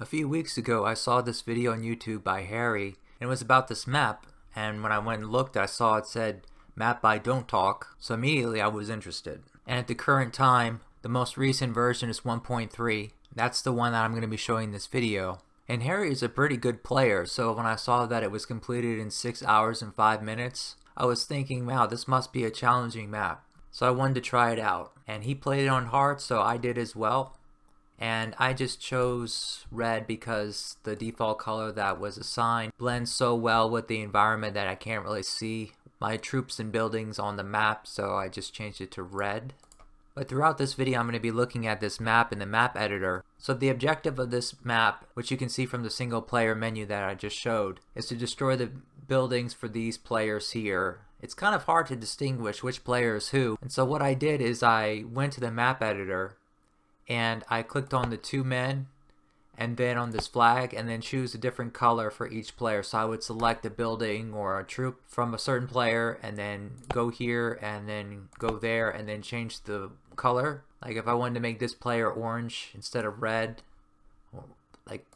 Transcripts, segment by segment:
A few weeks ago I saw this video on YouTube by Harry, and it was about this map, and when I went and looked I saw it said map by Don't Talk, so immediately I was interested. And at the current time, the most recent version is 1.3. That's the one that I'm going to be showing this video. And Harry is a pretty good player, so when I saw that it was completed in 6 hours and 5 minutes, I was thinking, wow, this must be a challenging map. So I wanted to try it out. And he played it on hard, so I did as well. And I just chose red because the default color that was assigned blends so well with the environment that I can't really see my troops and buildings on the map, so I just changed it to red. But throughout this video I'm going to be looking at this map in the map editor. So the objective of this map, which you can see from the single player menu that I just showed, is to destroy the buildings for these players here. It's kind of hard to distinguish which player is who, and so what I did is I went to the map editor and I clicked on the two men and then on this flag and then choose a different color for each player. So I would select a building or a troop from a certain player and then go here and then go there and then change the color. Like if I wanted to make this player orange instead of red, or like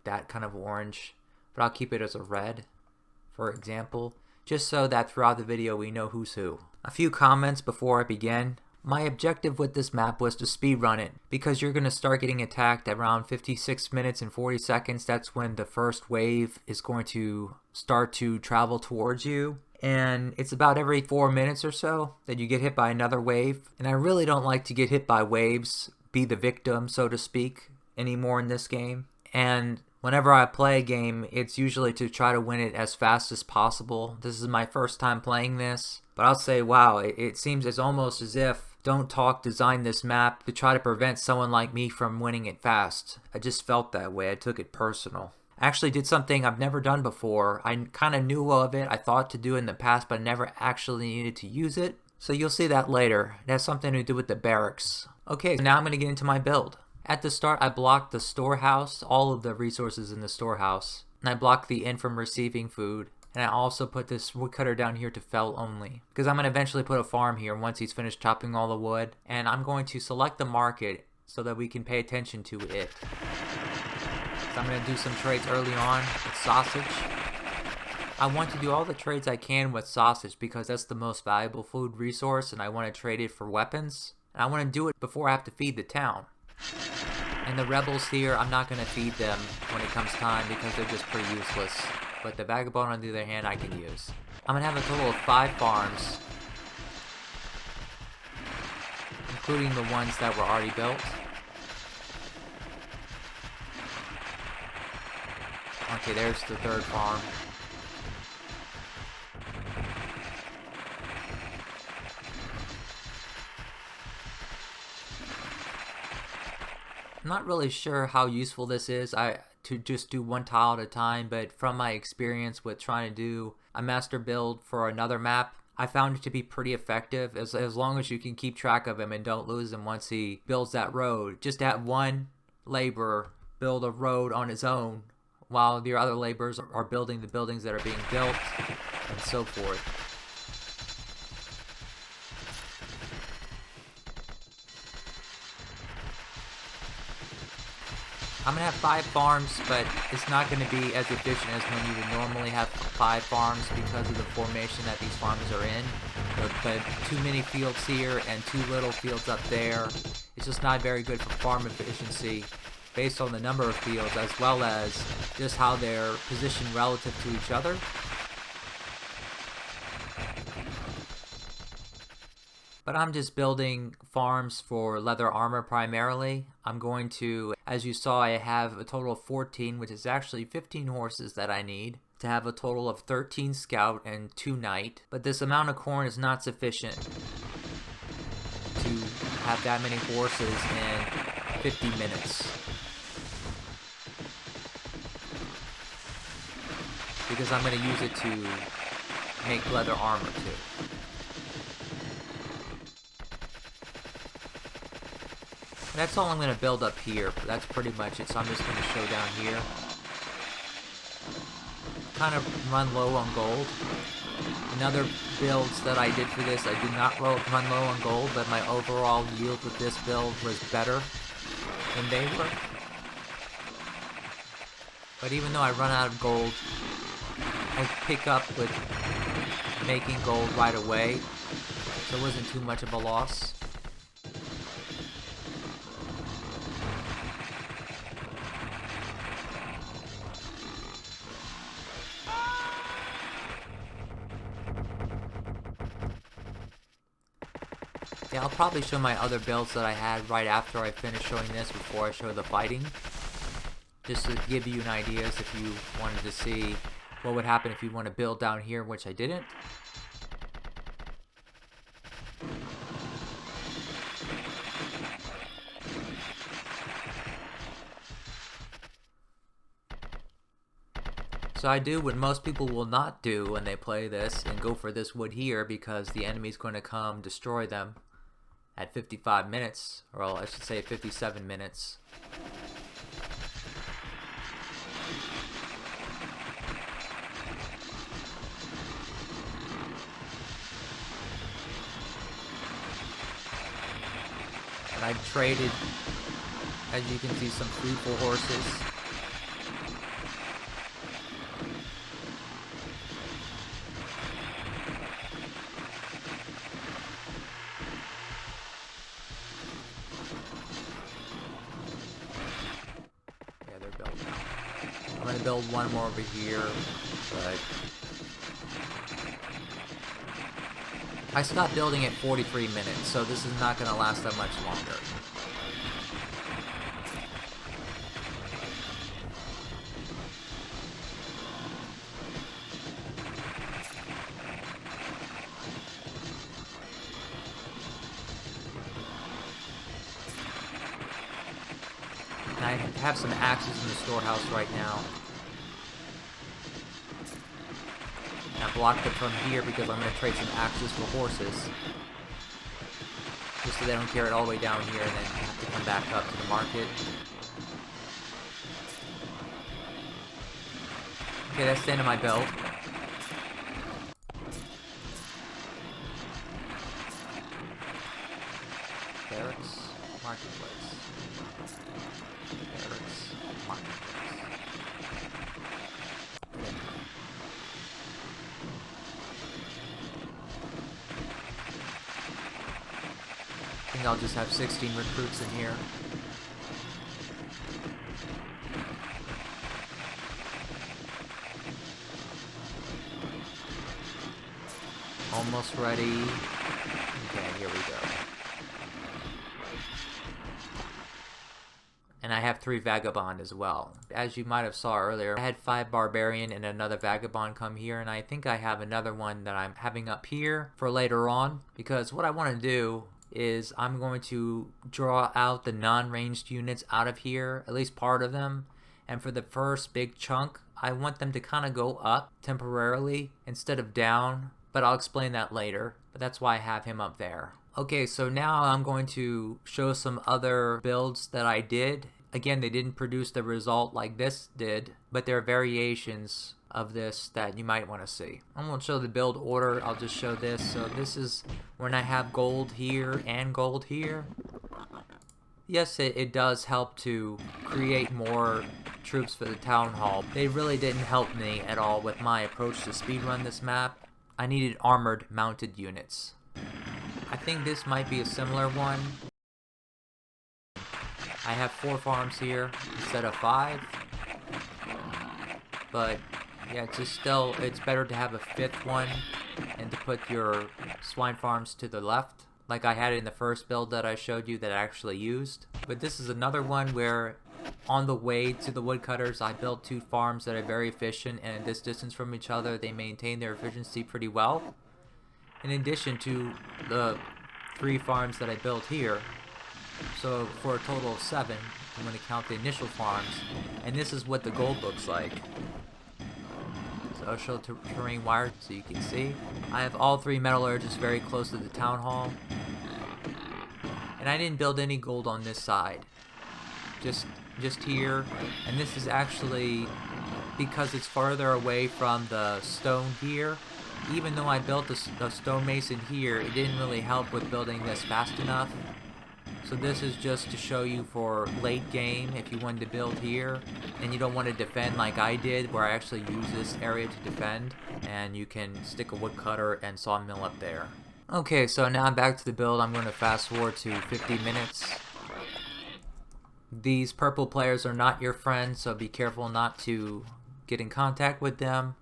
that kind of orange, but I'll keep it as a red for example, just so that throughout the video we know who's who. A few comments before I begin. My objective with this map was to speedrun it, because you're going to start getting attacked at around 56 minutes and 40 seconds. That's when the first wave is going to start to travel towards you. And it's about every 4 minutes or so that you get hit by another wave. And I really don't like to get hit by waves, be the victim, so to speak, anymore in this game. And whenever I play a game, it's usually to try to win it as fast as possible. This is my first time playing this, but I'll say, wow, it seems it's almost as if Don't Talk designed this map to try to prevent someone like me from winning it fast. I just felt that way. I took it personal. I actually did something I've never done before. I kind of knew of it. I thought to do it in the past, but I never actually needed to use it. So you'll see that later. It has something to do with the barracks. Okay, so now I'm going to get into my build. At the start, I blocked the storehouse, all of the resources in the storehouse. And I blocked the inn from receiving food. And I also put this woodcutter down here to fell only, because I'm going to eventually put a farm here once he's finished chopping all the wood. And I'm going to select the market so that we can pay attention to it. So I'm going to do some trades early on with sausage. I want to do all the trades I can with sausage because that's the most valuable food resource, and I want to trade it for weapons. And I want to do it before I have to feed the town. And the rebels here, I'm not going to feed them when it comes time because they're just pretty useless. But the vagabond, on the other hand, I can use. I'm going to have a total of 5 farms, including the ones that were already built. Okay, there's the third farm. I'm not really sure how useful this is to just do one tile at a time, but from my experience with trying to do a master build for another map, I found it to be pretty effective as long as you can keep track of him and don't lose him once he builds that road. Just to have one laborer build a road on his own while the other laborers are building the buildings that are being built and so forth. I'm going to have 5 farms, but it's not going to be as efficient as when you would normally have 5 farms because of the formation that these farms are in. But too many fields here and too little fields up there. It's just not very good for farm efficiency based on the number of fields as well as just how they're positioned relative to each other. But I'm just building farms for leather armor primarily. I'm going to, as you saw, I have a total of 14, which is actually 15 horses that I need to have a total of 13 scout and 2 knight. But this amount of corn is not sufficient to have that many horses in 50 minutes. Because I'm going to use it to make leather armor too. That's all I'm going to build up here. That's pretty much it, so I'm just going to show down here. Kind of run low on gold. In other builds that I did for this, I did not run low on gold, but my overall yield with this build was better than they were. But even though I run out of gold, I pick up with making gold right away, so it wasn't too much of a loss. Yeah, I'll probably show my other builds that I had right after I finish showing this before I show the fighting. Just to give you an idea if you wanted to see what would happen if you want to build down here, which I didn't. So I do what most people will not do when they play this and go for this wood here, because the enemy's going to come destroy them at 55 minutes, or I should say 57 minutes. And I traded, as you can see, some fruitful horses. I'm going to build one more over here, but I stopped building at 43 minutes, so this is not going to last that much longer. I have some axes in the storehouse right now. And I blocked it from here because I'm going to trade some axes for horses. Just so they don't carry it all the way down here and then have to come back up to the market. Okay, that's the end of my build. Barracks, marketplace. I think I'll just have 16 recruits in here. Almost ready. Okay, here we go. And I have 3 Vagabond as well. As you might have saw earlier, I had 5 Barbarian and another Vagabond come here, and I think I have another one that I'm having up here for later on, because what I want to do is I'm going to draw out the non-ranged units out of here, at least part of them, and for the first big chunk, I want them to kind of go up temporarily instead of down, but I'll explain that later, but that's why I have him up there. Okay, so now I'm going to show some other builds that I did. Again, they didn't produce the result like this did, but there are variations of this that you might want to see. I won't show the build order, I'll just show this. So this is when I have gold here and gold here. Yes, it does help to create more troops for the town hall. They really didn't help me at all with my approach to speedrun this map. I needed armored mounted units. I think this might be a similar one. I have 4 farms here instead of 5. But yeah, it's better to have a 5th one and to put your swine farms to the left, like I had in the first build that I showed you that I actually used. But this is another one where on the way to the woodcutters I built 2 farms that are very efficient, and at this distance from each other they maintain their efficiency pretty well. In addition to the 3 farms that I built here. So for a total of 7, I'm going to count the initial farms, and this is what the gold looks like. So I'll show terrain wired so you can see. I have all 3 metallurgists very close to the town hall. And I didn't build any gold on this side. Just here. And this is actually because it's farther away from the stone here. Even though I built the stonemason here, it didn't really help with building this fast enough. So this is just to show you for late game if you wanted to build here and you don't want to defend like I did, where I actually use this area to defend, and you can stick a woodcutter and sawmill up there. Okay, so now I'm back to the build. I'm going to fast forward to 50 minutes. These purple players are not your friends, so be careful not to get in contact with them.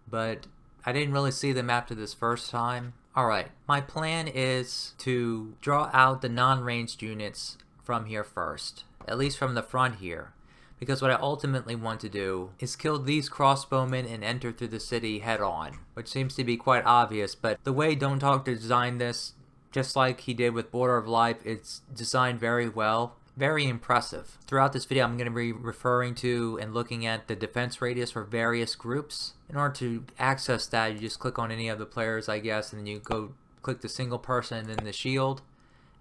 But I didn't really see them after this first time. Alright, my plan is to draw out the non-ranged units from here first, at least from the front here, because what I ultimately want to do is kill these crossbowmen and enter through the city head on, which seems to be quite obvious, but the way Don't Talk designed this, just like he did with Border of Life, it's designed very well. Very impressive. Throughout this video, I'm going to be referring to and looking at the defense radius for various groups. In order to access that, you just click on any of the players, I guess, and then you go click the single person and then the shield.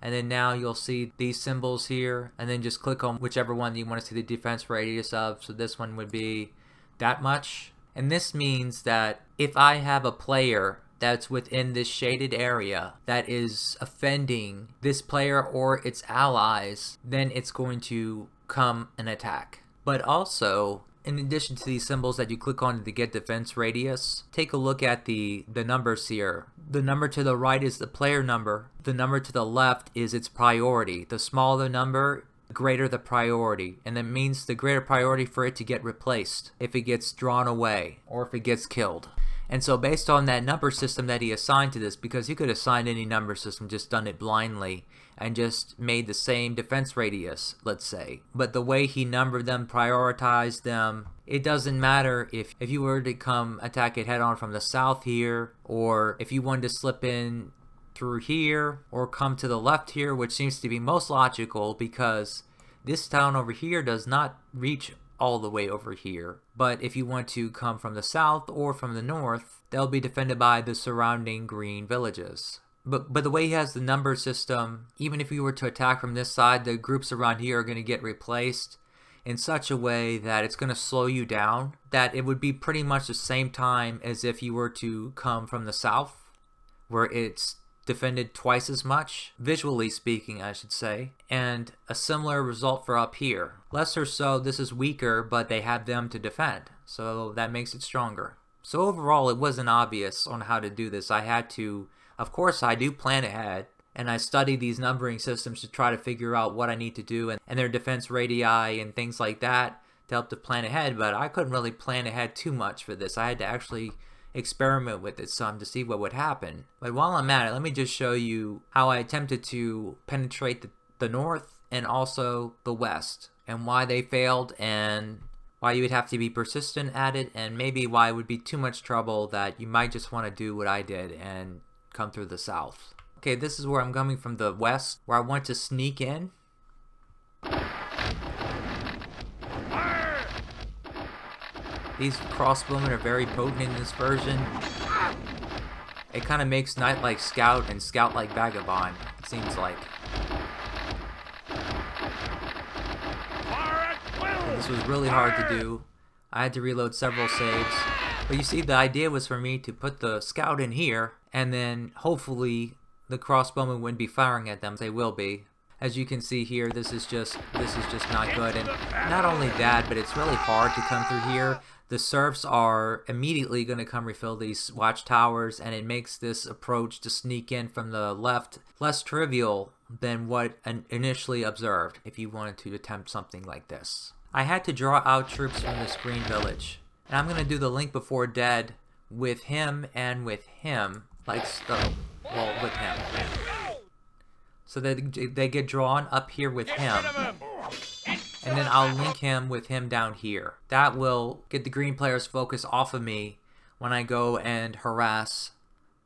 And then now you'll see these symbols here, and then just click on whichever one you want to see the defense radius of. So this one would be that much. And this means that if I have a player that's within this shaded area that is offending this player or its allies, then it's going to come and attack. But also, in addition to these symbols that you click on to get defense radius, take a look at the numbers here. The number to the right is the player number. The number to the left is its priority. The smaller the number, the greater the priority. And that means the greater priority for it to get replaced if it gets drawn away or if it gets killed. And so based on that number system that he assigned to this, because you could assign any number system, just done it blindly, and just made the same defense radius, let's say. But the way he numbered them, prioritized them, it doesn't matter if you were to come attack it head on from the south here, or if you wanted to slip in through here, or come to the left here, which seems to be most logical because this town over here does not reach all the way over here. But if you want to come from the south or from the north, they'll be defended by the surrounding green villages. But the way he has the number system, even if you were to attack from this side, the groups around here are going to get replaced in such a way that it's going to slow you down, that it would be pretty much the same time as if you were to come from the south, where it's defended twice as much, visually speaking I should say, and a similar result for up here. Lesser so, this is weaker, but they have them to defend, so that makes it stronger. So overall it wasn't obvious on how to do this. I had to, of course I do plan ahead, and I study these numbering systems to try to figure out what I need to do and their defense radii and things like that to help to plan ahead, but I couldn't really plan ahead too much for this. I had to actually experiment with it some to see what would happen. But while I'm at it, let me just show you how I attempted to penetrate the north and also the west, and why they failed, and why you would have to be persistent at it, and maybe why it would be too much trouble that you might just want to do what I did and come through the south. Okay, this is where I'm coming from the west, where I want to sneak in. These crossbowmen are very potent in this version. It kind of makes Knight like Scout and Scout like Vagabond, it seems like. And this was really hard to do. I had to reload several saves. But you see, the idea was for me to put the Scout in here, and then hopefully the crossbowmen wouldn't be firing at them. They will be. As you can see here, this is just not good. And not only that, but it's really hard to come through here. The serfs are immediately going to come refill these watchtowers, and it makes this approach to sneak in from the left less trivial than what initially observed if you wanted to attempt something like this. I had to draw out troops from this green village, and I'm going to do the Link Before Dead with him and with him, like so. Well, with him. So that they get drawn up here with him. And then I'll link him with him down here. That will get the green players' focus off of me when I go and harass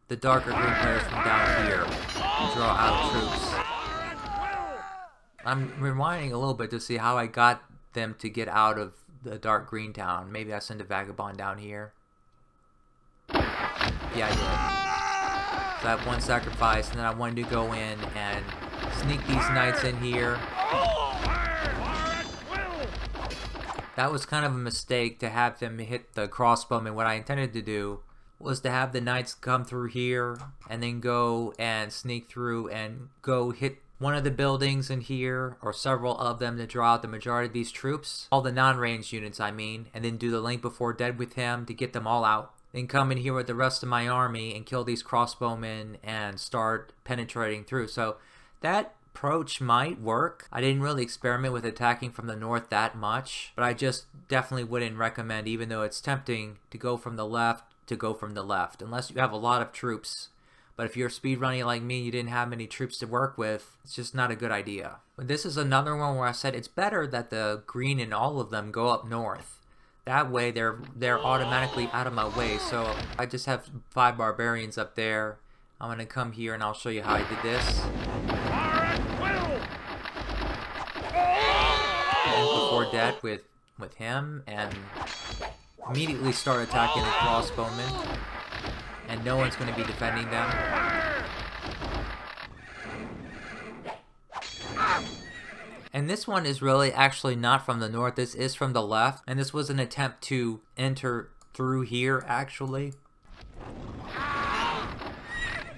the darker green players from down here and draw out troops. I'm rewinding a little bit to see how I got them to get out of the dark green town. Maybe I send a Vagabond down here. Yeah, I did. So I have one sacrifice, and then I wanted to go in and sneak these knights in here. That was kind of a mistake to have them hit the crossbowmen. What I intended to do was to have the knights come through here and then go and sneak through and go hit one of the buildings in here, or several of them, to draw out the majority of these troops. All the non-ranged units, I mean. And then do the Link Before Dead with him to get them all out. Then come in here with the rest of my army and kill these crossbowmen and start penetrating through. So that approach might work. I didn't really experiment with attacking from the north that much, but I just definitely wouldn't recommend, even though it's tempting to go from the left, unless you have a lot of troops. But if you're speedrunning like me, you didn't have many troops to work with, it's just not a good idea. But this is another one where I said it's better that the green in all of them go up north. That way they're automatically out of my way. So I just have 5 barbarians up there. I'm going to come here and I'll show you how I did this. And Before Dead with him, and immediately start attacking the crossbowmen. And no one's going to be defending them. And this one is really actually not from the north, this is from the left. And this was an attempt to enter through here, actually.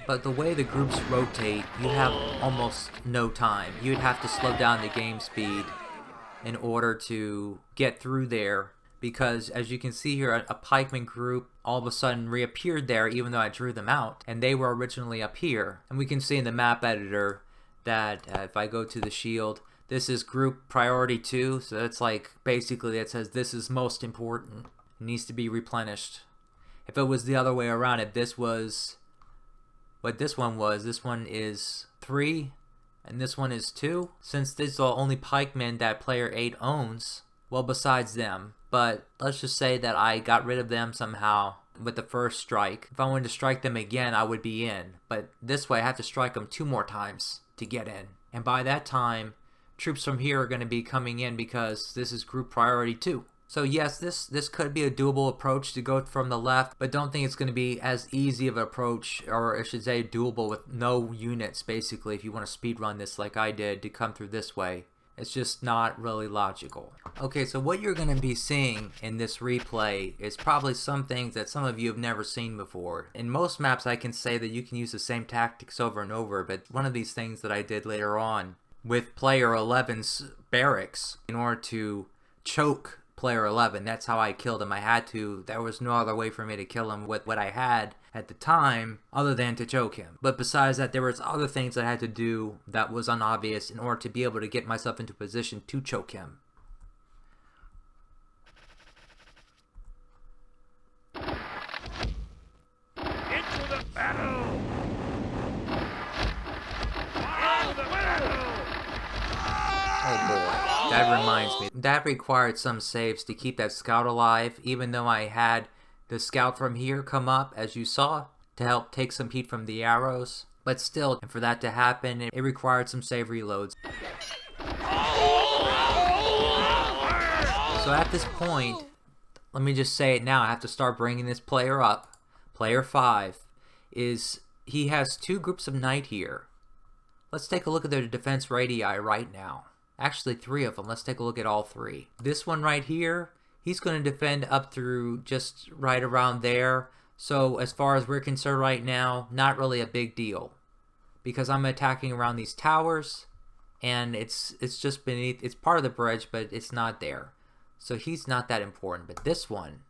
But the way the groups rotate, you have almost no time. You'd have to slow down the game speed in order to get through there. Because as you can see here, a pikeman group all of a sudden reappeared there even though I drew them out. And they were originally up here. And we can see in the map editor that if I go to the shield, this is group priority 2. So that's like basically it says this is most important. It needs to be replenished. If it was the other way around, if this was what this one was, this one is 3 and this one is 2. Since these are the only pikemen that player 8 owns, well, besides them. But let's just say that I got rid of them somehow with the first strike. If I wanted to strike them again, I would be in. But this way I have to strike them 2 more times to get in. And by that time, troops from here are going to be coming in because this is group priority 2. So yes, this could be a doable approach to go from the left, but don't think it's going to be as easy of an approach, or I should say doable with no units basically if you want to speedrun this like I did to come through this way. It's just not really logical. Okay, so what you're going to be seeing in this replay is probably some things that some of you have never seen before. In most maps I can say that you can use the same tactics over and over, but one of these things that I did later on with player 11's barracks in order to choke player 11, that's how I killed him. I had to. There was no other way for me to kill him with what I had at the time other than to choke him. But besides that, there was other things I had to do that was unobvious in order to be able to get myself into position to choke him. Into the battle! Into the battle! Oh boy, that reminds me. That required some saves to keep that scout alive, even though I had the scout from here come up, as you saw, to help take some heat from the arrows. But still, and for that to happen, it required some save reloads. So at this point, let me just say it now, I have to start bringing this player up. Player 5 he has 2 groups of knight here. Let's take a look at their defense radii right now. Actually 3 of them. Let's take a look at all 3. This one right here, he's going to defend up through just right around there. So as far as we're concerned right now, not really a big deal. Because I'm attacking around these towers, and it's just beneath, it's part of the bridge, but it's not there. So he's not that important. But this one,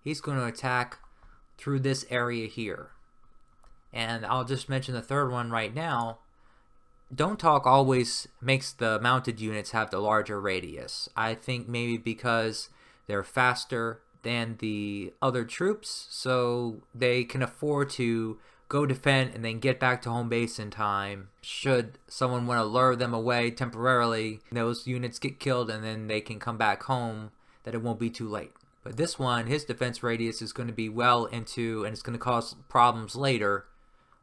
he's going to attack through this area here. And I'll just mention the third one right now. Don't Talk always makes the mounted units have the larger radius. I think maybe because they're faster than the other troops, so they can afford to go defend and then get back to home base in time. Should someone want to lure them away temporarily, those units get killed and then they can come back home, that it won't be too late. But this one, his defense radius is going to be well into, and it's going to cause problems later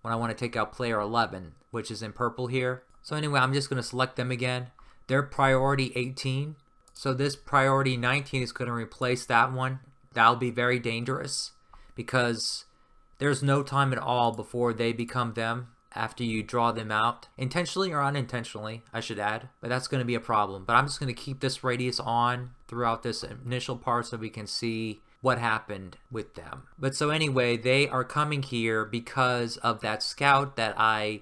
when I want to take out player 11, which is in purple here. So anyway, I'm just going to select them again. They're priority 18. So this priority 19 is going to replace that one. That'll be very dangerous because there's no time at all before they become them after you draw them out. Intentionally or unintentionally, I should add. But that's going to be a problem. But I'm just going to keep this radius on throughout this initial part so we can see what happened with them. But so anyway, they are coming here because of that scout that I...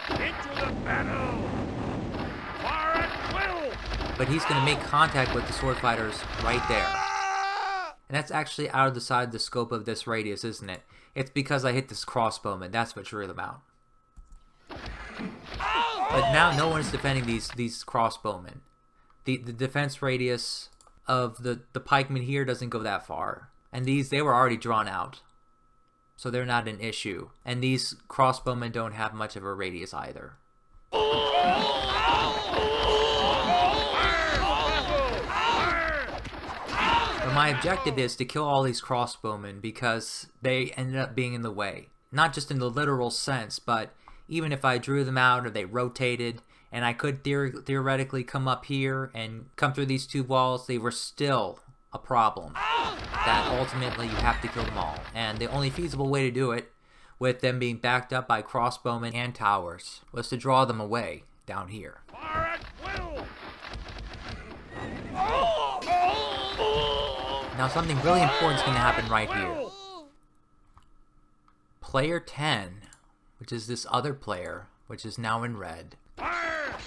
Into the battle! but he's going to make contact with the sword fighters right there. And that's actually out of the side of the scope of this radius, isn't it? It's because I hit this crossbowman. That's what drew them out. But now no one's defending these crossbowmen. The defense radius of the pikemen here doesn't go that far. And they were already drawn out. So they're not an issue. And these crossbowmen don't have much of a radius either. But my objective is to kill all these crossbowmen because they ended up being in the way. Not just in the literal sense, but even if I drew them out or they rotated and I could theoretically come up here and come through these two walls, they were still a problem that ultimately you have to kill them all. And the only feasible way to do it, with them being backed up by crossbowmen and towers, was to draw them away down here. Now something really important is going to happen right here. Player 10, which is this other player, which is now in red,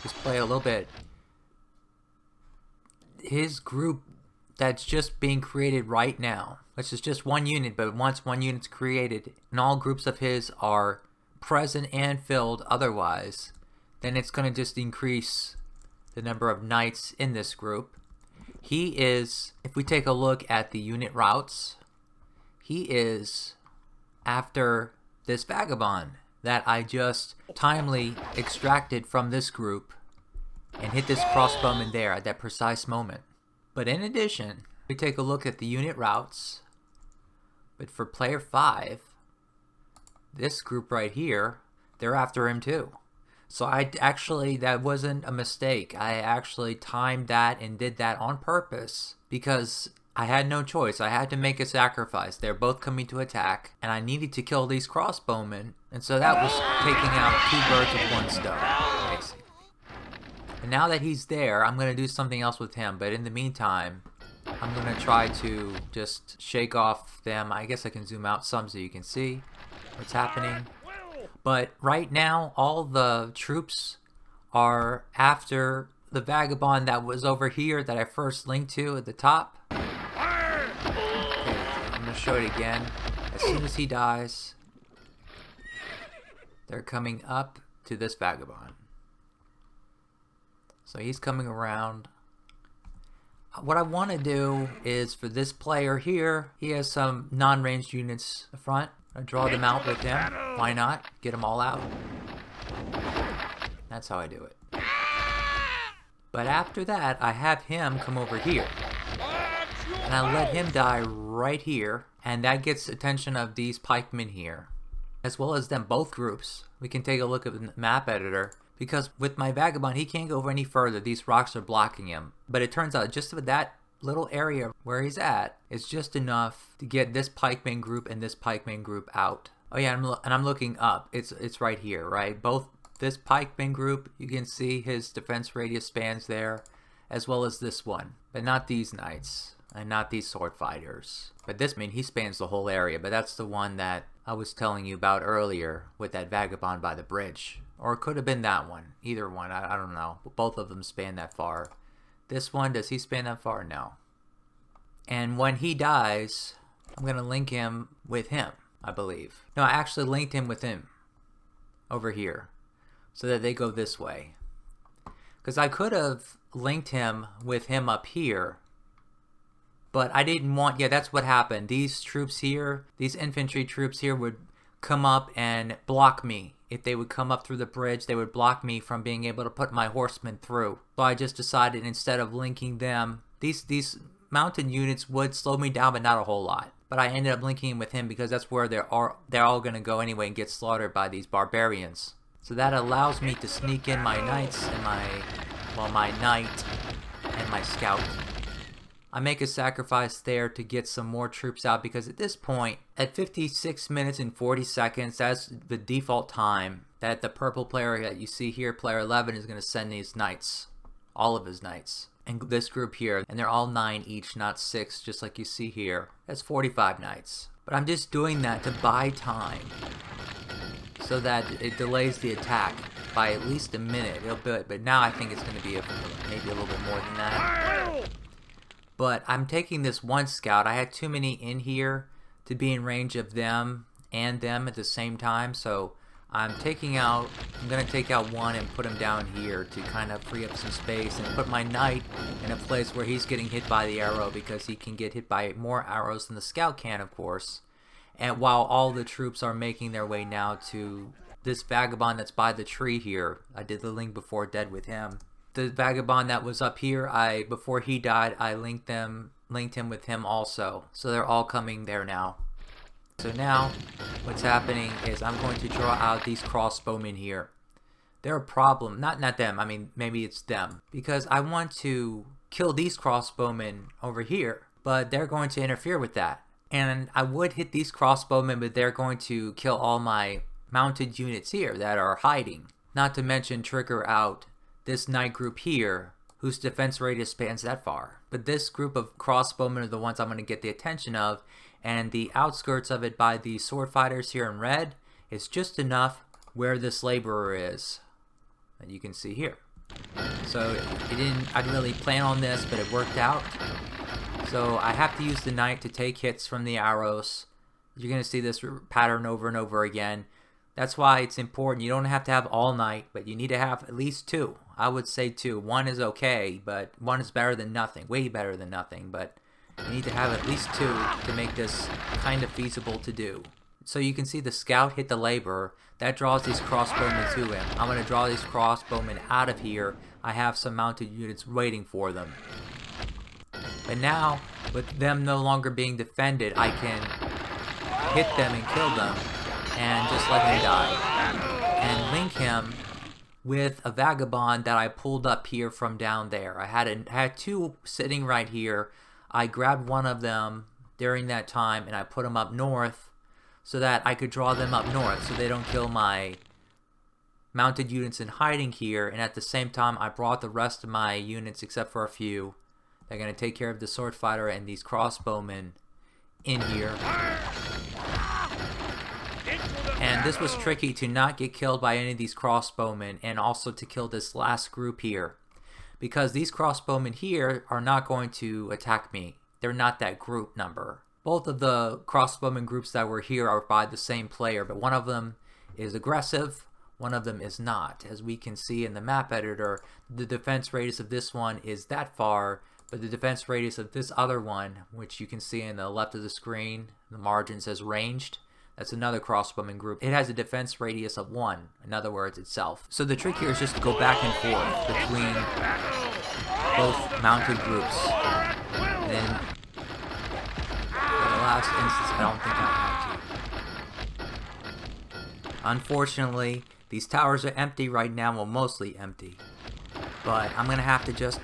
just play a little bit. His group that's just being created right now, which is just one unit, but once one unit's created and all groups of his are present and filled otherwise, then it's going to just increase the number of knights in this group. He is, if we take a look at the unit routes, he is after this vagabond that I just timely extracted from this group and hit this crossbowman there at that precise moment. But in addition, we take a look at the unit routes, but for player 5, this group right here, they're after him too. So that wasn't a mistake. I actually timed that and did that on purpose because I had no choice. I had to make a sacrifice. They're both coming to attack and I needed to kill these crossbowmen. And so that was taking out 2 birds with 1 stone, basically. And now that he's there, I'm going to do something else with him. But in the meantime, I'm going to try to just shake off them. I guess I can zoom out some so you can see what's happening. But right now, all the troops are after the vagabond that was over here that I first linked to at the top. Okay, I'm going to show it again. As soon as he dies, they're coming up to this vagabond. So he's coming around. What I want to do is for this player here, he has some non-ranged units up front. I draw them out with him. Why not? Get them all out. That's how I do it. But after that, I have him come over here. And I let him die right here. And that gets attention of these pikemen here. As well as them, both groups. We can take a look at the map editor. Because with my vagabond, he can't go any further. These rocks are blocking him. But it turns out just with that little area where he's at is just enough to get this pikeman group and this pikeman group out. Oh yeah, and I'm looking up. It's right here, right? Both this pikeman group, you can see his defense radius spans there, as well as this one. But not these knights and not these sword fighters. But this, he spans the whole area. But that's the one that I was telling you about earlier with that vagabond by the bridge. Or it could have been that one. Either one. I don't know. Both of them span that far. This one, does he span that far? No. And when he dies, I'm going to link him with him, I believe. No, I actually linked him with him. Over here. So that they go this way. Because I could have linked him with him up here. But I didn't want... Yeah, that's what happened. These troops here, these infantry troops here would come up and block me. If they would come up through the bridge, they would block me from being able to put my horsemen through. So I just decided instead of linking them, these mountain units would slow me down, but not a whole lot. But I ended up linking with him because that's where they're all going to go anyway and get slaughtered by these barbarians. So that allows me to sneak in my knights and my knight and my scout. I make a sacrifice there to get some more troops out because at this point, at 56 minutes and 40 seconds, that's the default time that the purple player that you see here, player 11, is going to send these knights. All of his knights. And this group here, and they're all 9 each, not 6, just like you see here. That's 45 knights. But I'm just doing that to buy time. so that it delays the attack by at least a minute. But now I think it's going to be maybe a little bit more than that. But I'm taking this one scout. I had too many in here to be in range of them and them at the same time, so I'm going to take out one and put him down here to kind of free up some space and put my knight in a place where he's getting hit by the arrow, because he can get hit by more arrows than the scout can, of course. And while all the troops are making their way now to this vagabond that's by the tree here, I did the Link Before Dead with him. The vagabond that was up here, before he died, I linked him with him also. So they're all coming there now. So now, what's happening is I'm going to draw out these crossbowmen here. They're a problem. Not them, I mean, maybe it's them. Because I want to kill these crossbowmen over here, but they're going to interfere with that. And I would hit these crossbowmen, but they're going to kill all my mounted units here that are hiding. Not to mention trigger out this knight group here, whose defense radius spans that far. But this group of crossbowmen are the ones I'm going to get the attention of, and the outskirts of it by the sword fighters here in red is just enough where this laborer is, that you can see here. So I didn't really plan on this, but it worked out. So I have to use the knight to take hits from the arrows. You're going to see this pattern over and over again. That's why it's important. You don't have to have all knight, but you need to have at least two. I would say two. One is okay, but one is better than nothing. Way better than nothing, but you need to have at least two to make this kind of feasible to do. So you can see the scout hit the laborer. That draws these crossbowmen to him. I'm going to draw these crossbowmen out of here. I have some mounted units waiting for them. But now, with them no longer being defended, I can hit them and kill them and just let him die. And link him with a vagabond that I pulled up here from down there. I had two sitting right here. I grabbed one of them during that time and I put them up north so that I could draw them up north so they don't kill my mounted units in hiding here. And at the same time, I brought the rest of my units, except for a few. They're going to take care of the sword fighter and these crossbowmen in here. And this was tricky to not get killed by any of these crossbowmen, and also to kill this last group here, because these crossbowmen here are not going to attack me. They're not that group number. Both of the crossbowmen groups that were here are by the same player, but one of them is aggressive, one of them is not. As we can see in the map editor, the defense radius of this one is that far, but the defense radius of this other one, which you can see in the left of the screen, the margin says ranged. That's another crossbowman group. It has a defense radius of 1, in other words, itself. So the trick here is just to go back and forth between both mounted groups. And then, in the last instance, I don't think I have to. Unfortunately, these towers are empty right now, well, mostly empty. But I'm going to have to just,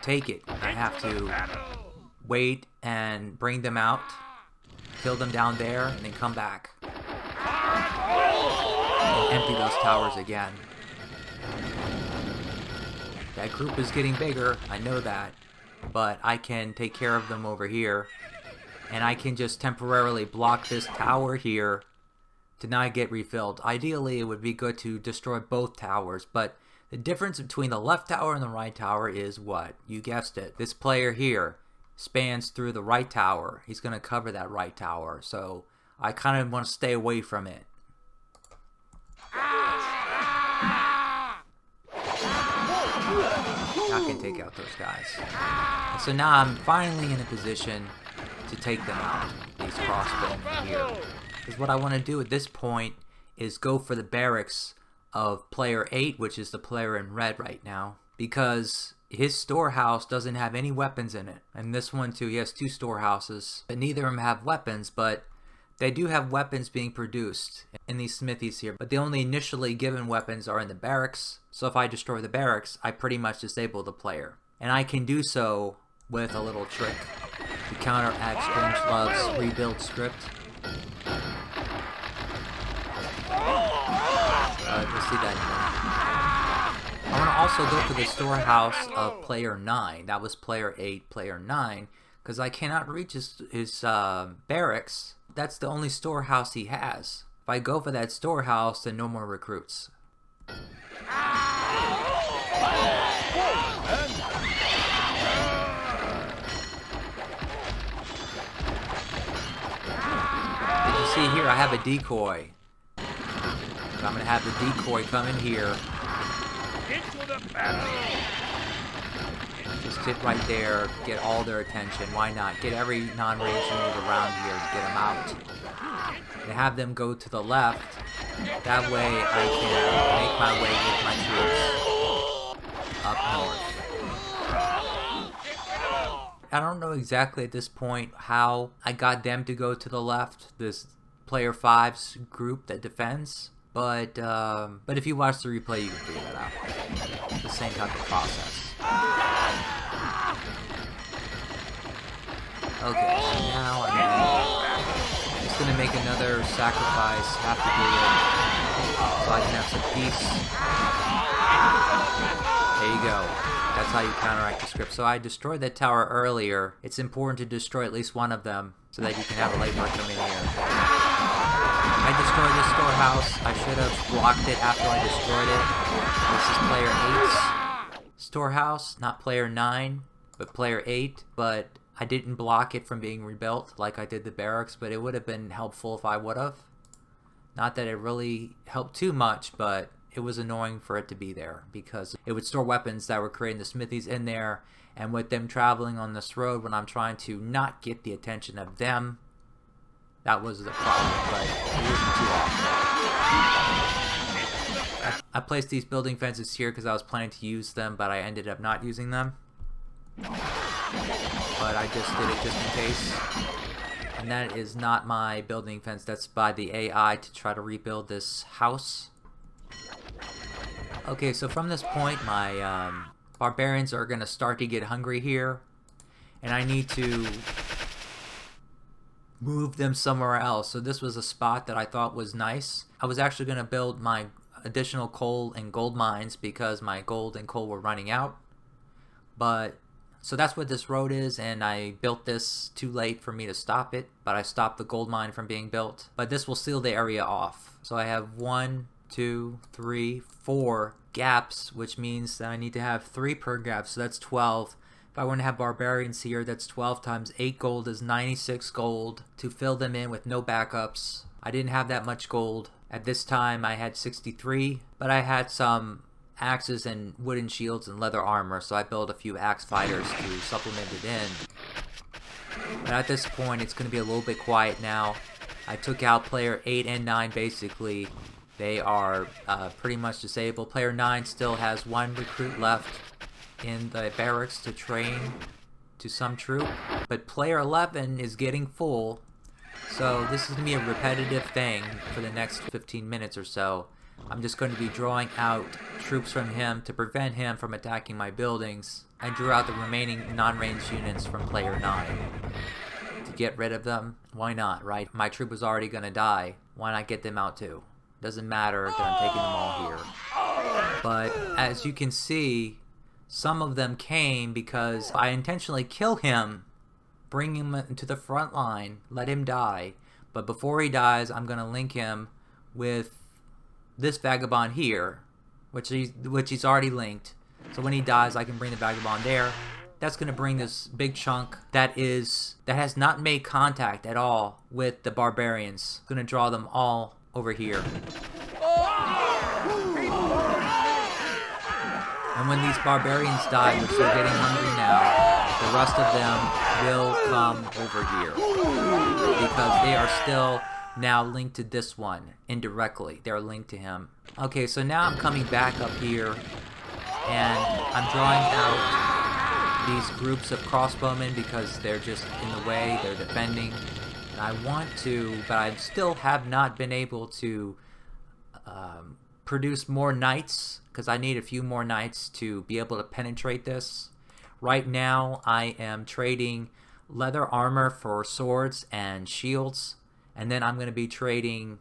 take it. I have to wait and bring them out. Kill them down there, and then come back. And empty those towers again. That group is getting bigger, I know that. But I can take care of them over here. And I can just temporarily block this tower here to not get refilled. Ideally, it would be good to destroy both towers, but the difference between the left tower and the right tower is what? You guessed it. This player here spans through the right tower. He's going to cover that right tower, so I kind of want to stay away from it. I can take out those guys. And so now I'm finally in a position to take them out, these crossbowmen here. Because what I want to do at this point is go for the barracks of player 8, which is the player in red right now, because his storehouse doesn't have any weapons in it. And this one too, he has 2 storehouses, but neither of them have weapons, but they do have weapons being produced in these smithies here. But the only initially given weapons are in the barracks, so if I destroy the barracks, I pretty much disable the player. And I can do so with a little trick to counteract Strangelove's rebuild script. We'll see that in a minute. I want to also go for the storehouse of player 9. That was player 8, player 9, because I cannot reach his barracks. That's the only storehouse he has. If I go for that storehouse, then no more recruits. See here, I have a decoy. So I'm gonna have the decoy come in here. Into the battle. Just sit right there, get all their attention. Why not? Get every non-range unit around here to get them out. And have them go to the left. That way I can make my way with my troops up north. I don't know exactly at this point how I got them to go to the left, this player 5's group that defends, but if you watch the replay you can figure that out. It's the same type of process. Okay, so now I'm just gonna make another sacrifice, have to do it, so I can have some peace. There you go. That's how you counteract the script. So I destroyed that tower earlier. It's important to destroy at least one of them so that you can have a laborer come in here. I destroyed this storehouse. I should have blocked it after I destroyed it. This is player 8's storehouse, not player 9, but player 8. But I didn't block it from being rebuilt like I did the barracks, but it would have been helpful if I would have. Not that it really helped too much, but it was annoying for it to be there because it would store weapons that were creating the smithies in there, and with them traveling on this road when I'm trying to not get the attention of them, that was the problem, but it wasn't too often. I placed these building fences here because I was planning to use them, but I ended up not using them. But I just did it just in case. And that is not my building fence, that's by the AI to try to rebuild this house. Okay, so from this point, my barbarians are going to start to get hungry here, and I need to move them somewhere else. So this was a spot that I thought was nice. I was actually going to build my additional coal and gold mines because my gold and coal were running out. But so that's what this road is, and I built this too late for me to stop it, but I stopped the gold mine from being built. But this will seal the area off. So I have 1, 2, 3, 4 gaps, which means that I need to have 3 per gap, so that's 12. If I want to have barbarians here, that's 12 times 8 gold is 96 gold to fill them in with no backups. I didn't have that much gold. At this time I had 63, but I had some axes and wooden shields and leather armor, so I built a few axe fighters to supplement it in. But at this point it's going to be a little bit quiet now. I took out player 8 and 9 basically. They are pretty much disabled. Player 9 still has 1 recruit left in the barracks to train to some troop. But player 11 is getting full. So this is going to be a repetitive thing for the next 15 minutes or so. I'm just going to be drawing out troops from him to prevent him from attacking my buildings. I drew out the remaining non-ranged units from player 9. To get rid of them, why not, right? My troop was already going to die. Why not get them out too? Doesn't matter that I'm taking them all here. But as you can see, some of them came because I intentionally kill him, bring him into the front line, let him die. But before he dies, I'm going to link him with this vagabond here, which he's already linked. So when he dies, I can bring the vagabond there. That's going to bring this big chunk that has not made contact at all with the barbarians. Going to draw them all over here. And when these barbarians die, which they're getting hungry now, the rest of them will come over here because they are still now linked to this one indirectly. They're linked to him. Okay, so now I'm coming back up here and I'm drawing out these groups of crossbowmen because they're just in the way, they're defending. And I want to, but I still have not been able to produce more knights because I need a few more knights to be able to penetrate this. Right now I am trading leather armor for swords and shields, and then I'm going to be trading,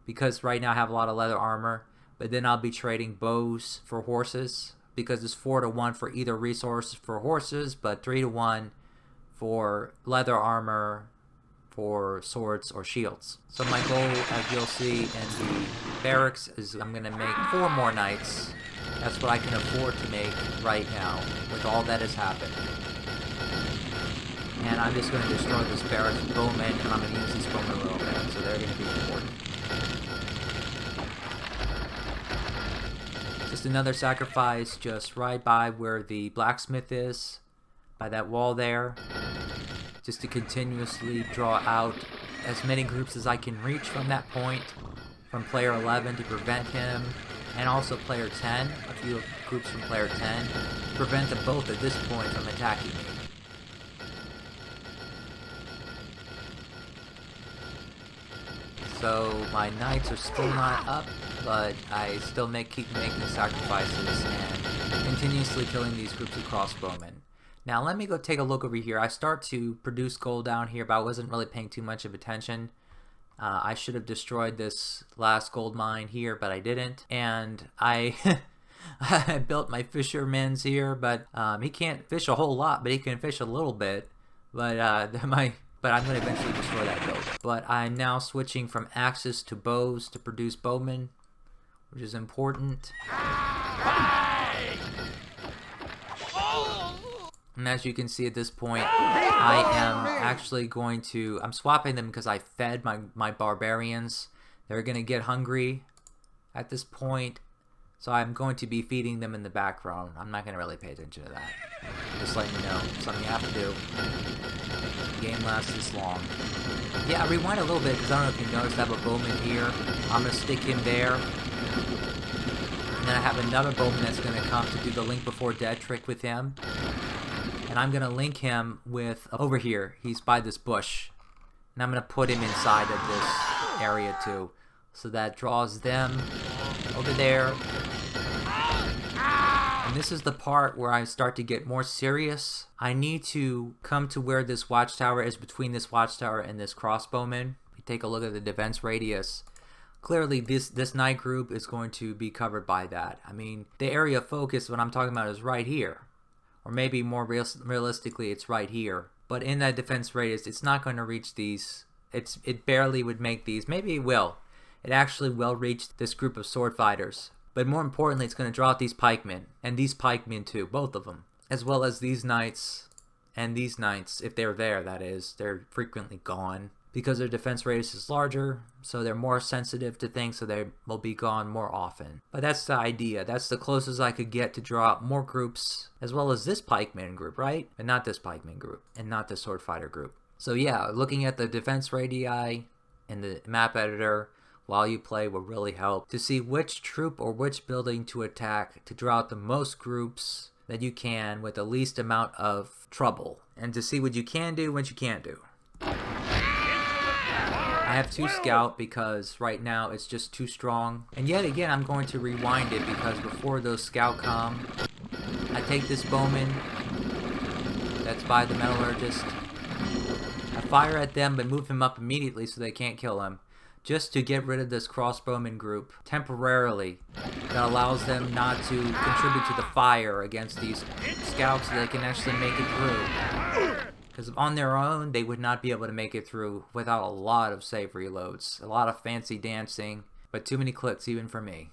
because right now I have a lot of leather armor, but then I'll be trading bows for horses because it's 4-to-1 for either resource for horses, but 3-to-1 for leather armor for swords or shields. So my goal, as you'll see in the barracks, is I'm going to make 4 more knights. That's what I can afford to make right now with all that has happened. And I'm just going to destroy this barracks with bowmen, and I'm going to use these bowmen a little bit, so they're going to be important. Just another sacrifice just right by where the blacksmith is, by that wall there, just to continuously draw out as many groups as I can reach from that point, from player 11 to prevent him, and also player 10, a few groups from player 10, to prevent them both at this point from attacking me. So my knights are still not up, but I still keep making sacrifices and continuously killing these groups of crossbowmen. Now let me go take a look over here. I start to produce gold down here, but I wasn't really paying too much of attention. I should have destroyed this last gold mine here, but I didn't. And I I built my fisherman's here, but he can't fish a whole lot, but he can fish a little bit. But I'm going to eventually destroy that build. But I'm now switching from axes to bows to produce bowmen, which is important. And as you can see at this point, I am actually going to, I'm swapping them because I fed my barbarians. They're going to get hungry at this point, so I'm going to be feeding them in the background. I'm not going to really pay attention to that. Just letting you know, something you have to do. The game lasts this long. Yeah, rewind a little bit because I don't know if you noticed I have a bowman here. I'm going to stick him there. And then I have another bowman that's going to come to do the Link Before Dead trick with him. And I'm going to link him with, over here, he's by this bush. And I'm going to put him inside of this area too. So that draws them over there. And this is the part where I start to get more serious. I need to come to where this watchtower is, between this watchtower and this crossbowman. If you take a look at the defense radius, clearly this knight group is going to be covered by that. I mean, the area of focus, what I'm talking about, is right here. Or maybe more realistically, it's right here. But in that defense radius, it's not going to reach these. It barely would make these. Maybe it will. It actually will reach this group of sword fighters. But more importantly, it's going to draw out these pikemen. And these pikemen too, both of them. As well as these knights. And these knights, if they're there, that is. They're frequently gone. Because their defense radius is larger, so they're more sensitive to things, so they will be gone more often. But that's the idea. That's the closest I could get to draw out more groups, as well as this pikeman group, right? And not this pikeman group, and not the sword fighter group. So yeah, looking at the defense radii in the map editor while you play will really help to see which troop or which building to attack to draw out the most groups that you can with the least amount of trouble, and to see what you can do and what you can't do. I have 2 scout because right now it's just too strong. And yet again, I'm going to rewind it because before those scout come, I take this bowman that's by the metallurgist. I fire at them but move him up immediately so they can't kill him, just to get rid of this crossbowman group temporarily. That allows them not to contribute to the fire against these scouts so they can actually make it through. Because on their own, they would not be able to make it through without a lot of save reloads. A lot of fancy dancing, but too many clicks even for me.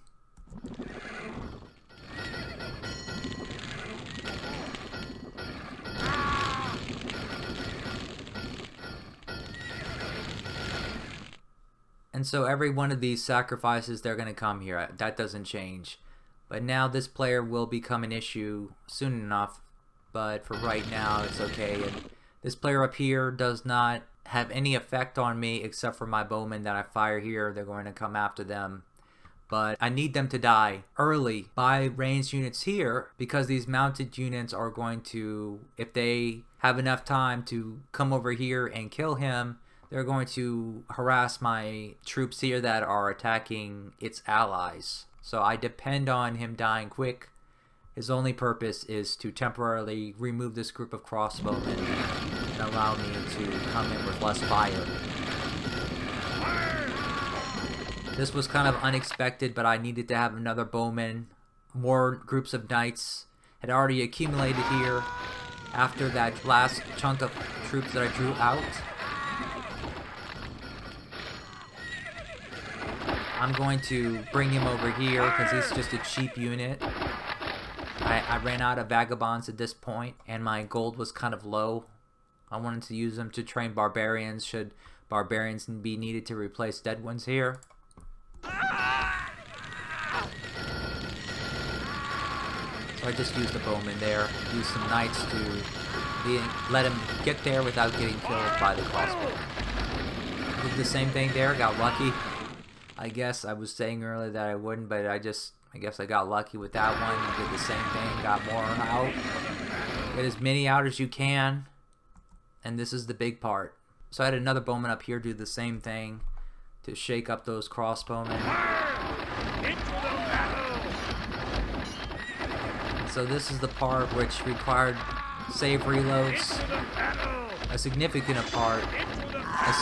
And so every one of these sacrifices, they're going to come here. That doesn't change. But now this player will become an issue soon enough. But for right now, it's okay. And this player up here does not have any effect on me except for my bowmen that I fire here. They're going to come after them. But I need them to die early by ranged units here because these mounted units are going to, if they have enough time to come over here and kill him, they're going to harass my troops here that are attacking its allies. So I depend on him dying quick. His only purpose is to temporarily remove this group of crossbowmen and allow me to come in with less fire. This was kind of unexpected, but I needed to have another bowman. More groups of knights had already accumulated here after that last chunk of troops that I drew out. I'm going to bring him over here because he's just a cheap unit. I ran out of vagabonds at this point, and my gold was kind of low. I wanted to use them to train barbarians should barbarians be needed to replace dead ones here. So I just used the bowman there, used some knights to let him get there without getting killed by the crossbow. Did the same thing there, got lucky. I guess I was saying earlier that I wouldn't, but I guess I got lucky with that one. Did the same thing, got more out. Get as many out as you can. And this is the big part. So I had another bowman up here do the same thing to shake up those crossbowmen. So this is the part which required save reloads. A significant of them, I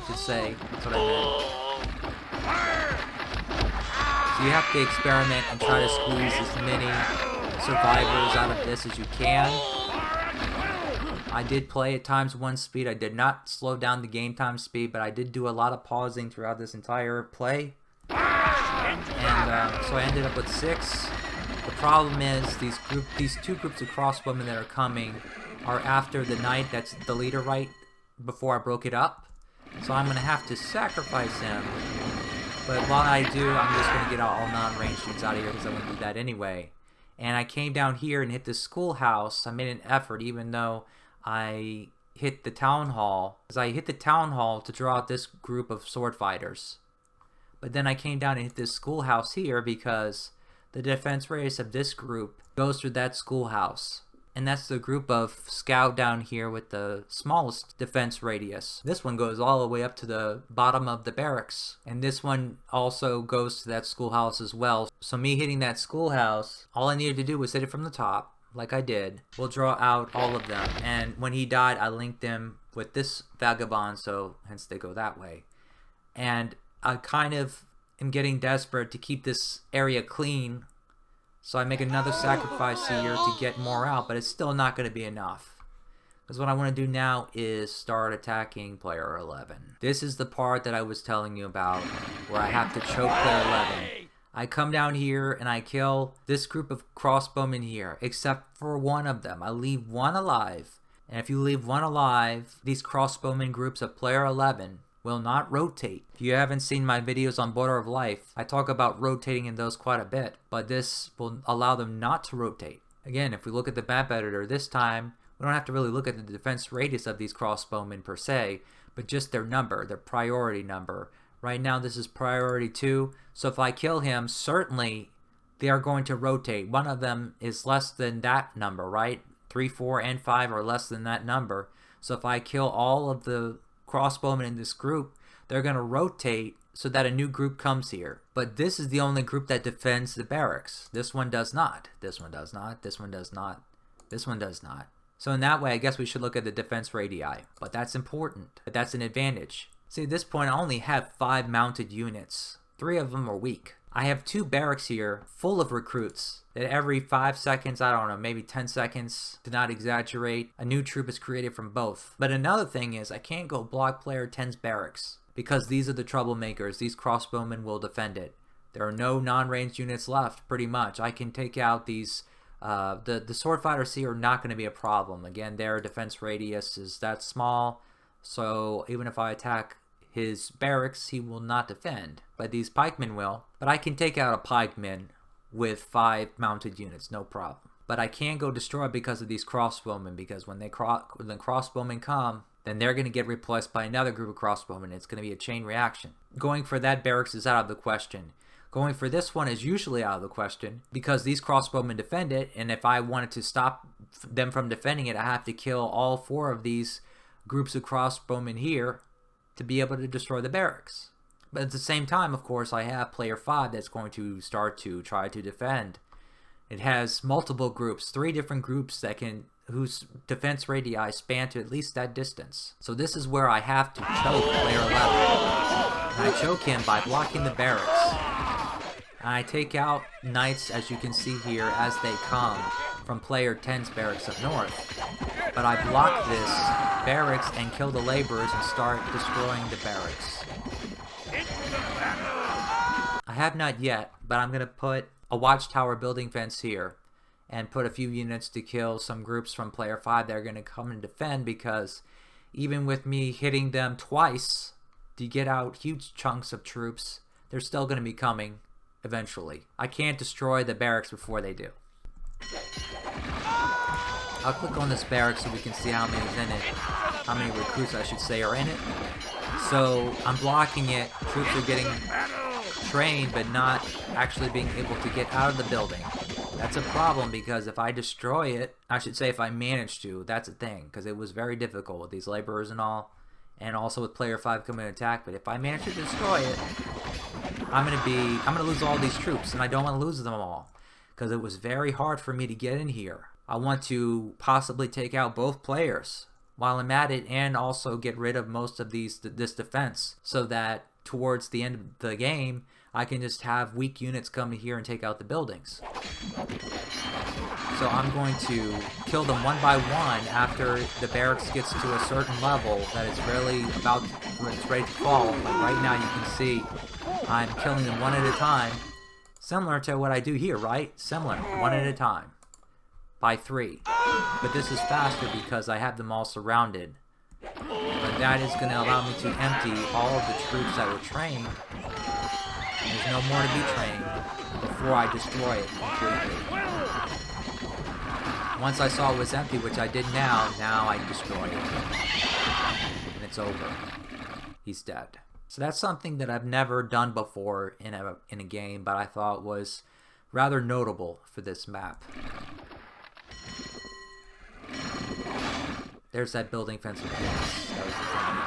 should say. That's what I meant. So you have to experiment and try to squeeze as many survivors out of this as you can. I did play at times 1 speed. I did not slow down the game time speed, but I did do a lot of pausing throughout this entire play. And so I ended up with 6. The problem is these 2 groups of crossbowmen that are coming are after the knight that's the leader right before I broke it up. So I'm going to have to sacrifice him. But while I do, I'm just going to get all non-ranged units out of here because I want to do that anyway. And I came down here and hit the schoolhouse. I made an effort even though I hit the town hall. Because I hit the town hall to draw out this group of sword fighters. But then I came down and hit this schoolhouse here because the defense radius of this group goes through that schoolhouse. And that's the group of scout down here with the smallest defense radius. This one goes all the way up to the bottom of the barracks. And this one also goes to that schoolhouse as well. So me hitting that schoolhouse, all I needed to do was hit it from the top, like I did. We'll draw out all of them. And when he died, I linked them with this vagabond, so hence they go that way. And I kind of am getting desperate to keep this area clean. So I make another sacrifice here to get more out, but it's still not going to be enough. Because what I want to do now is start attacking player 11. This is the part that I was telling you about, where I have to choke player 11. I come down here and I kill this group of crossbowmen here, except for one of them. I leave one alive. And if you leave one alive, these crossbowmen groups of player 11 will not rotate. If you haven't seen my videos on Border of Life, I talk about rotating in those quite a bit, but this will allow them not to rotate. Again, if we look at the map editor this time, we don't have to really look at the defense radius of these crossbowmen per se, but just their number, their priority number. Right now this is priority 2, so if I kill him, certainly they are going to rotate. One of them is less than that number, right? 3, 4, and 5 are less than that number. So if I kill all of the crossbowmen in this group, they're going to rotate so that a new group comes here. But this is the only group that defends the barracks. This one does not. This one does not. This one does not. This one does not. So in that way, I guess we should look at the defense radii. But that's important. But that's an advantage. See, at this point, I only have 5 mounted units. 3 of them are weak. I have 2 barracks here full of recruits that every 5 seconds, I don't know, maybe 10 seconds, to not exaggerate, a new troop is created from both. But another thing is I can't go block player 10's barracks because these are the troublemakers. These crossbowmen will defend it. There are no non-ranged units left, pretty much. I can take out these, the sword fighters here are not going to be a problem. Again, their defense radius is that small, so even if I attack his barracks, he will not defend, but these pikemen will. But I can take out a pikeman with 5 mounted units, no problem. But I can't go destroy because of these crossbowmen, because when the crossbowmen come, then they're going to get replaced by another group of crossbowmen. It's going to be a chain reaction. Going for that barracks is out of the question. Going for this one is usually out of the question because these crossbowmen defend it, and if I wanted to stop them from defending it, I have to kill all 4 of these groups of crossbowmen here to be able to destroy the barracks. But at the same time, of course, I have player 5 that's going to start to try to defend. It has multiple groups, 3 different groups that can, whose defense radii span to at least that distance. So this is where I have to choke player 11. And I choke him by blocking the barracks. And I take out knights, as you can see here, as they come from player 10's barracks up north. But I block this barracks and kill the laborers and start destroying the barracks. I have not yet, but I'm going to put a watchtower building fence here and put a few units to kill some groups from player 5 that are going to come and defend, because even with me hitting them twice to get out huge chunks of troops, they're still going to be coming eventually. I can't destroy the barracks before they do. I'll click on this barracks so we can see how many's in it. How many recruits, I should say, are in it. So I'm blocking it. Troops are getting trained but not actually being able to get out of the building. That's a problem, because if I destroy it, I should say if I manage to, that's a thing, because it was very difficult with these laborers and all, and also with player 5 coming to attack. But if I manage to destroy it, I'm gonna lose all these troops, and I don't want to lose them all, because it was very hard for me to get in here. I want to possibly take out both players while I'm at it, and also get rid of most of this defense, so that towards the end of the game I can just have weak units come here and take out the buildings. So I'm going to kill them one by one after the barracks gets to a certain level that it's really about, it's ready to fall. Like right now you can see I'm killing them one at a time, similar to what I do here, right? Similar, one at a time by 3. But this is faster because I have them all surrounded. But that is going to allow me to empty all of the troops that were trained. There's no more to be trained before I destroy it completely. Once I saw it was empty, which I did now I destroy it. And it's over. He's dead. So that's something that I've never done before in a game, but I thought was rather notable for this map. There's that building fence with gas. That was the thing.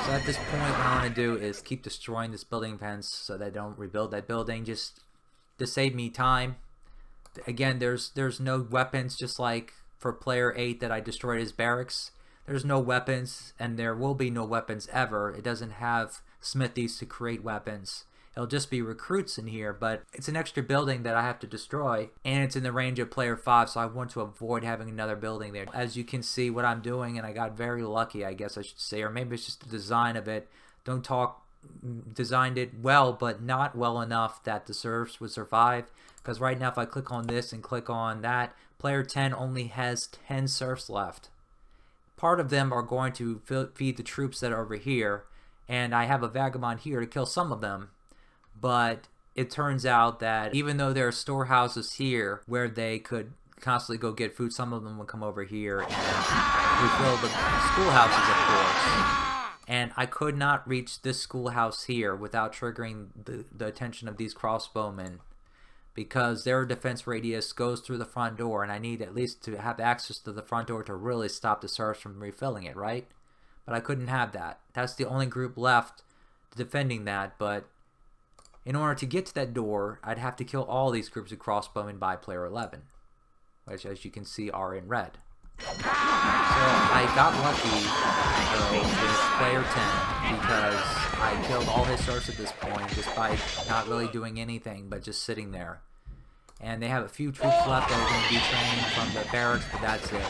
So at this point, what I want to do is keep destroying this building fence so that I don't rebuild that building, just to save me time. Again, there's no weapons, just like for player 8 that I destroyed his barracks. There's no weapons, and there will be no weapons ever. It doesn't have smithies to create weapons. It'll just be recruits in here, but it's an extra building that I have to destroy, and it's in the range of player 5, so I want to avoid having another building there. As you can see what I'm doing, and I got very lucky, I guess I should say, or maybe it's just the design of it. Don't talk, designed it well, but not well enough that the serfs would survive, because right now if I click on this and click on that, player 10 only has 10 serfs left. Part of them are going to feed the troops that are over here, and I have a vagabond here to kill some of them. But it turns out that even though there are storehouses here where they could constantly go get food, some of them will come over here and refill the schoolhouses, of course. And I could not reach this schoolhouse here without triggering the attention of these crossbowmen, because their defense radius goes through the front door, and I need at least to have access to the front door to really stop the serfs from refilling it, right? But I couldn't have that. That's the only group left defending that, but in order to get to that door, I'd have to kill all these groups of crossbowmen by player 11, which, as you can see, are in red. So I got lucky, though, with player 10, because I killed all his serfs at this point just by not really doing anything but just sitting there. And they have a few troops left that are going to be training from the barracks, but that's it.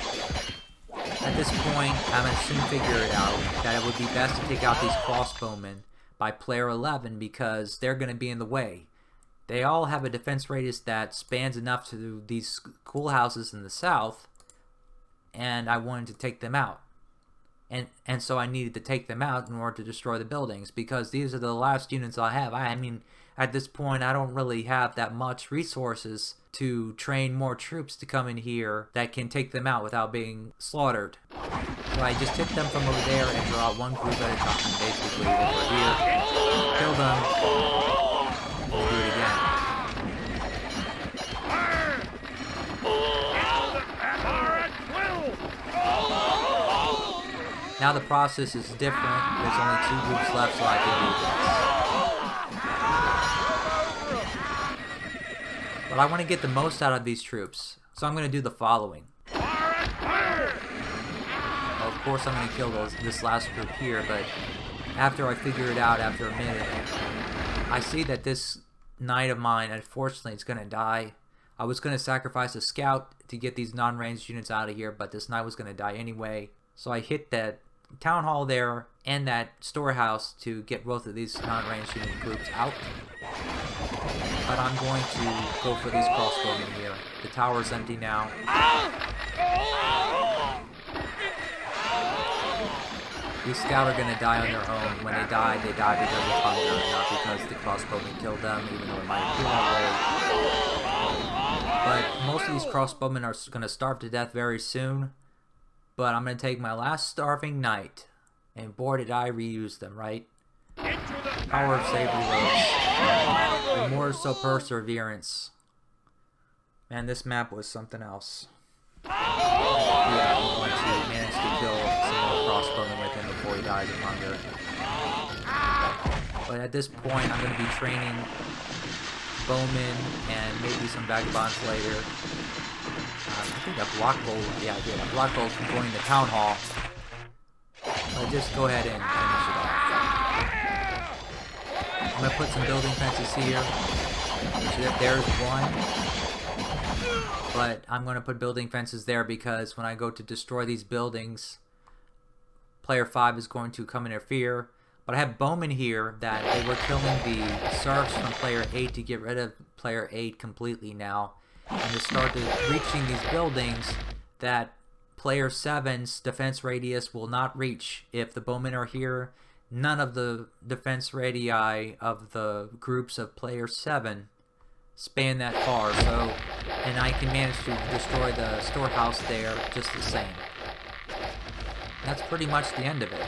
At this point, I'm going to soon figure it out that it would be best to take out these crossbowmen by player 11, because they're going to be in the way. They all have a defense radius that spans enough to these schoolhouses in the south, and I wanted to take them out. And so I needed to take them out in order to destroy the buildings, because these are the last units I have. I mean, at this point, I don't really have that much resources to train more troops to come in here that can take them out without being slaughtered. So I just hit them from over there and draw one group at a time, basically over here, kill them, and do it again. Now the process is different. There's only 2 groups left, so I can do this. But I want to get the most out of these troops, so I'm going to do the following. Of course I'm going to kill this last group here, but after I figure it out after a minute, I see that this knight of mine, unfortunately, is going to die. I was going to sacrifice a scout to get these non-ranged units out of here, but this knight was going to die anyway. So I hit that town hall there and that storehouse to get both of these non-ranged unit groups out. but I'm going to go for these crossbowmen here. The tower's empty now. These scouts are going to die on their own. When they die because of hunger, not because the crossbowmen killed them, even though it might appear that way. But most of these crossbowmen are going to starve to death very soon. But I'm going to take my last starving knight. And boy, did I reuse them, right? Power of save reloads. Remorse of perseverance. Man, this map was something else. Yeah, I'm going to manage to kill some more crossbowmen with him before he dies of hunger. But at this point, I'm going to be training bowmen and maybe some vagabonds later. I think a block bowl, yeah I did, a block bowl from going to town hall. But just go ahead and finish it off. I'm going to put some building fences here. So there's one. But I'm going to put building fences there because when I go to destroy these buildings, player 5 is going to come interfere. But I have bowmen here that they were killing the serfs from player 8 to get rid of player 8 completely now. And they started reaching these buildings that player 7's defense radius will not reach. If the bowmen are here, none of the defense radii of the groups of player 7 span that far. So, and I can manage to destroy the storehouse there just the same. That's pretty much the end of it.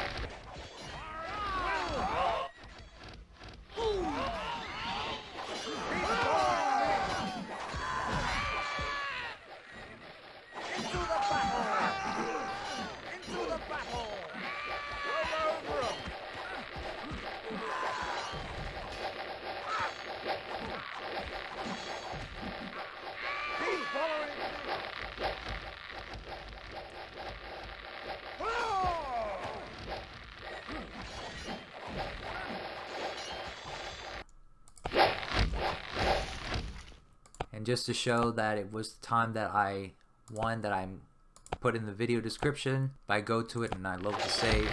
And just to show that it was the time that I won, that I put in the video description, if I go to it and I load the save.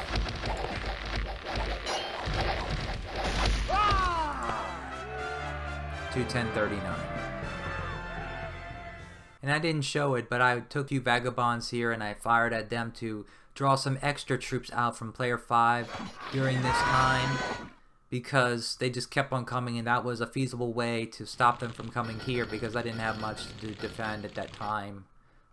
(2h10m39s). And I didn't show it, but I took a few vagabonds here and I fired at them to draw some extra troops out from player 5 during this time, because they just kept on coming, and that was a feasible way to stop them from coming here because I didn't have much to defend at that time.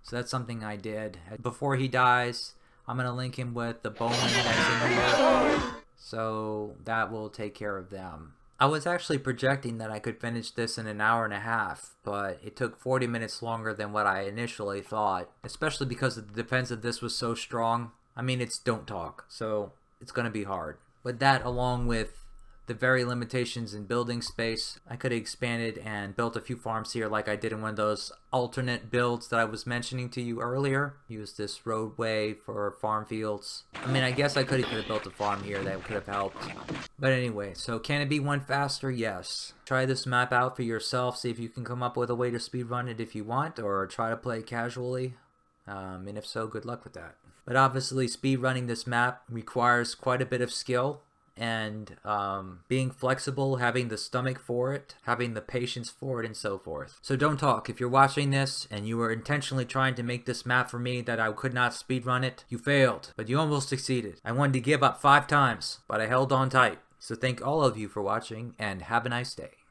So that's something I did. Before he dies, I'm going to link him with the bowman that's in here, so that will take care of them. I was actually projecting that I could finish this in an hour and a half, but it took 40 minutes longer than what I initially thought, especially because the defense of this was so strong. I mean, it's don't talk, so it's going to be hard. But that, along with the very limitations in building space, I could have expanded and built a few farms here like I did in one of those alternate builds that I was mentioning to you earlier. Use this roadway for farm fields. I mean, I guess I could have built a farm here that could have helped. But anyway, so can it be one faster? Yes. Try this map out for yourself, see if you can come up with a way to speedrun it if you want, or try to play casually. And if so, good luck with that. But obviously, speedrunning this map requires quite a bit of skill, and being flexible, having the stomach for it, having the patience for it, and so forth. So don't talk. If you're watching this and you were intentionally trying to make this map for me that I could not speedrun it, you failed, but you almost succeeded. I wanted to give up 5 times, but I held on tight. So thank all of you for watching, and have a nice day.